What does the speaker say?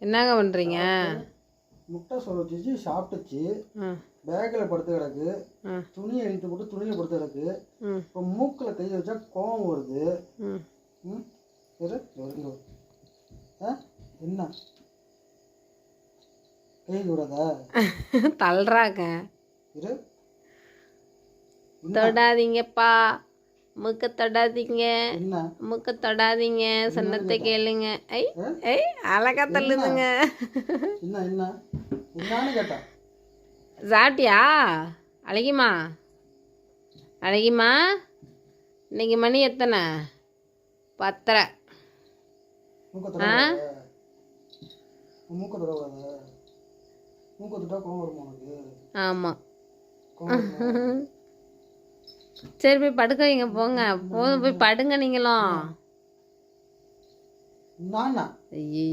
என்னங்க பண்ணுறீங்க? முட்டை சொல்ல வச்சு சாப்பிட்டுச்சு. பேக்கில் படுத்து கிடக்கு. துணியை இழுத்து போட்டு துணியில் படுத்து கிடக்கு. இப்போ மூக்கில் கை வச்சா கோவம் வருது. என்ன கை விடாத தள்ளுறாங்க. தொடாதீங்கப்பா, மூக்க தொடாதீங்க, மூக்க தொடாதீங்க, சொன்னத்தை கேளுங்க. ஐ ஐ அழகா தள்ளுதுங்க. சாப்பிட்டியா அழகிமா? அழகிமா, இன்னைக்கு மணி எத்தனை? 10:30. ஆமாம். சரி போய் படுக்க வைங்க, போங்க. போதும், போய் படுங்க நீங்களும். ஐயே